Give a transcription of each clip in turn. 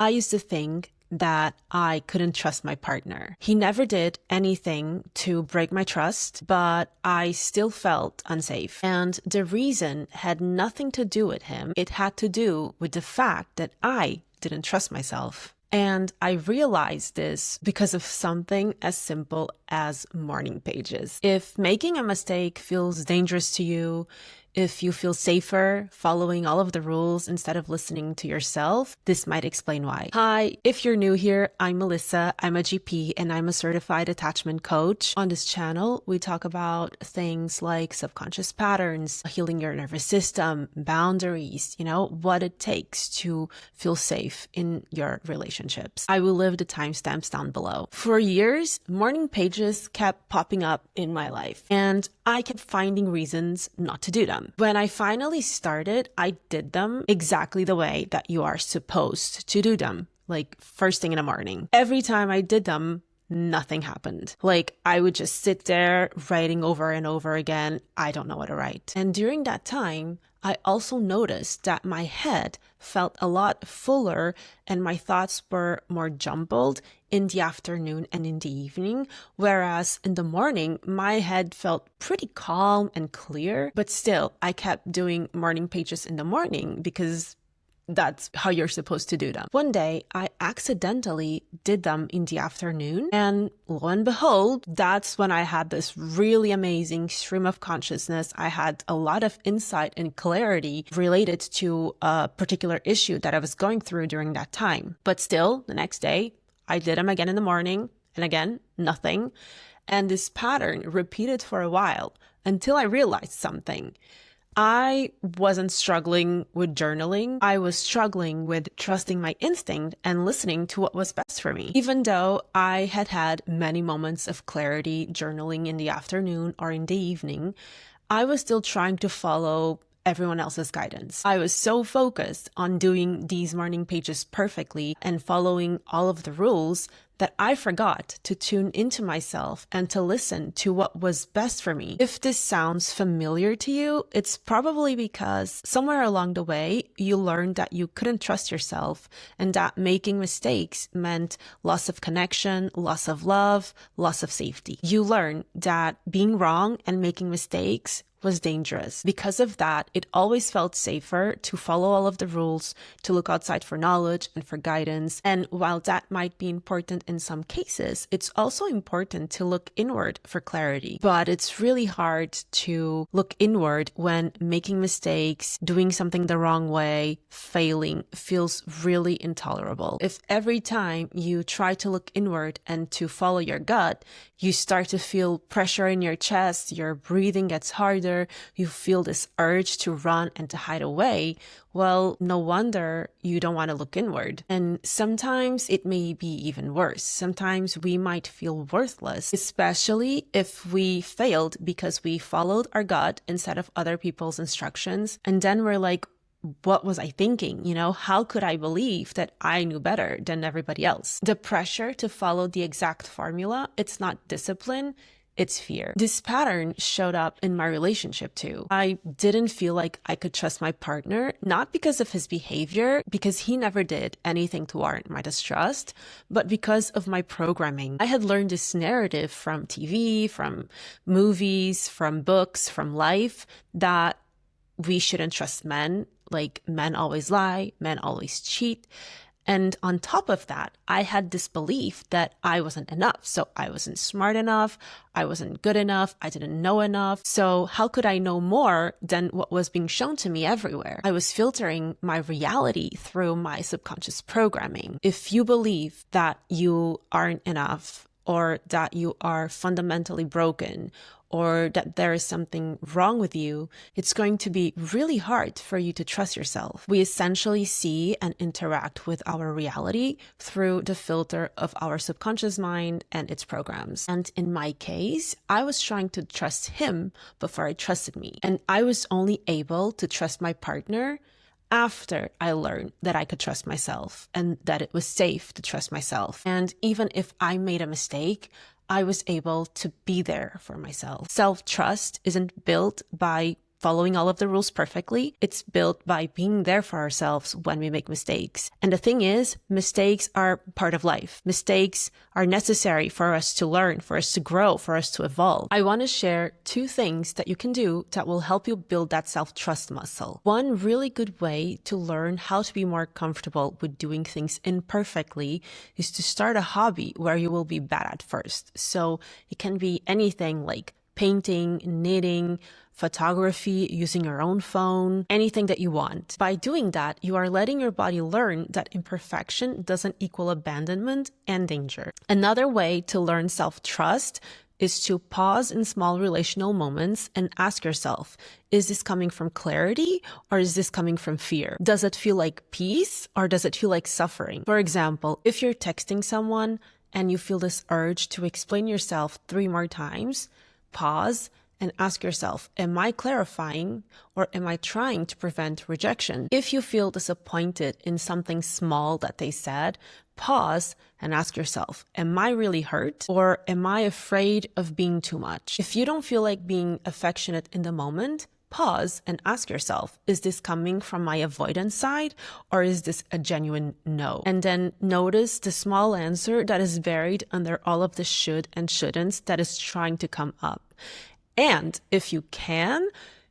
I used to think that I couldn't trust my partner. He never did anything to break my trust, but I still felt unsafe. And the reason had nothing to do with him. It had to do with the fact that I didn't trust myself. And I realized this because of something as simple as morning pages. If making a mistake feels dangerous to you, if you feel safer following all of the rules instead of listening to yourself, this might explain why. Hi, if you're new here, I'm Melissa. I'm a GP and I'm a certified attachment coach. On this channel, we talk about things like subconscious patterns, healing your nervous system, boundaries, what it takes to feel safe in your relationships. I will leave the timestamps down below. For years, morning pages kept popping up in my life and I kept finding reasons not to do them. When I finally started, I did them exactly the way that you are supposed to do them, like first thing in the morning. Every time I did them, nothing happened. Like I would just sit there writing over and over again. I don't know what to write. And during that time, I also noticed that my head felt a lot fuller and my thoughts were more jumbled in the afternoon and in the evening, whereas in the morning, my head felt pretty calm and clear, but still I kept doing morning pages in the morning because that's how you're supposed to do them. One day, I accidentally did them in the afternoon, and lo and behold, that's when I had this really amazing stream of consciousness. I had a lot of insight and clarity related to a particular issue that I was going through during that time. But still, the next day, I did them again in the morning, and again, nothing. And this pattern repeated for a while until I realized something. I wasn't struggling with journaling. I was struggling with trusting my instinct and listening to what was best for me. Even though I had had many moments of clarity journaling in the afternoon or in the evening, I was still trying to follow everyone else's guidance. I was so focused on doing these morning pages perfectly and following all of the rules that I forgot to tune into myself and to listen to what was best for me. If this sounds familiar to you, it's probably because somewhere along the way, you learned that you couldn't trust yourself and that making mistakes meant loss of connection, loss of love, loss of safety. You learned that being wrong and making mistakes was dangerous. Because of that, it always felt safer to follow all of the rules, to look outside for knowledge and for guidance. And while that might be important in some cases, it's also important to look inward for clarity. But it's really hard to look inward when making mistakes, doing something the wrong way, failing feels really intolerable. If every time you try to look inward and to follow your gut, you start to feel pressure in your chest, your breathing gets harder, you feel this urge to run and to hide away, well, no wonder you don't want to look inward. And sometimes it may be even worse. Sometimes we might feel worthless, especially if we failed because we followed our gut instead of other people's instructions. And then we're like, what was I thinking? How could I believe that I knew better than everybody else? The pressure to follow the exact formula, it's not discipline, it's fear. This pattern showed up in my relationship too. I didn't feel like I could trust my partner, not because of his behavior, because he never did anything to warrant my distrust, but because of my programming. I had learned this narrative from TV, from movies, from books, from life, that we shouldn't trust men. Like men always lie, men always cheat. And on top of that, I had this belief that I wasn't enough. So I wasn't smart enough. I wasn't good enough. I didn't know enough. So how could I know more than what was being shown to me everywhere? I was filtering my reality through my subconscious programming. If you believe that you aren't enough, or that you are fundamentally broken, or that there is something wrong with you, it's going to be really hard for you to trust yourself. We essentially see and interact with our reality through the filter of our subconscious mind and its programs. And in my case, I was trying to trust him before I trusted me. And I was only able to trust my partner after I learned that I could trust myself and that it was safe to trust myself. And even if I made a mistake, I was able to be there for myself. Self-trust isn't built by following all of the rules perfectly. It's built by being there for ourselves when we make mistakes. And the thing is, mistakes are part of life. Mistakes are necessary for us to learn, for us to grow, for us to evolve. I want to share 2 things that you can do that will help you build that self-trust muscle. One really good way to learn how to be more comfortable with doing things imperfectly is to start a hobby where you will be bad at first. So it can be anything like painting, knitting, photography, using your own phone, anything that you want. By doing that, you are letting your body learn that imperfection doesn't equal abandonment and danger. Another way to learn self-trust is to pause in small relational moments and ask yourself, is this coming from clarity or is this coming from fear? Does it feel like peace or does it feel like suffering? For example, if you're texting someone and you feel this urge to explain yourself 3 more times, pause and ask yourself, am I clarifying or am I trying to prevent rejection? If you feel disappointed in something small that they said, pause and ask yourself, am I really hurt or am I afraid of being too much? If you don't feel like being affectionate in the moment, pause and ask yourself, is this coming from my avoidance side or is this a genuine no? And then notice the small answer that is buried under all of the should and shouldn'ts that is trying to come up. And if you can,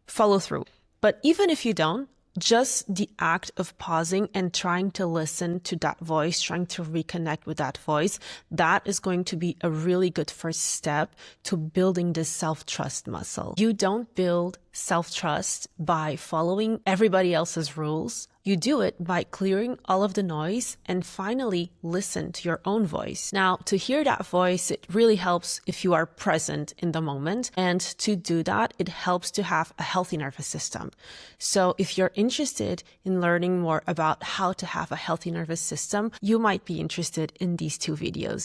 follow through. But even if you don't, just the act of pausing and trying to listen to that voice, trying to reconnect with that voice, that is going to be a really good first step to building this self-trust muscle. You don't build self-trust by following everybody else's rules. You do it by clearing all of the noise and finally listen to your own voice. Now, to hear that voice, it really helps if you are present in the moment. And to do that, it helps to have a healthy nervous system. So if you're interested in learning more about how to have a healthy nervous system, you might be interested in these 2 videos.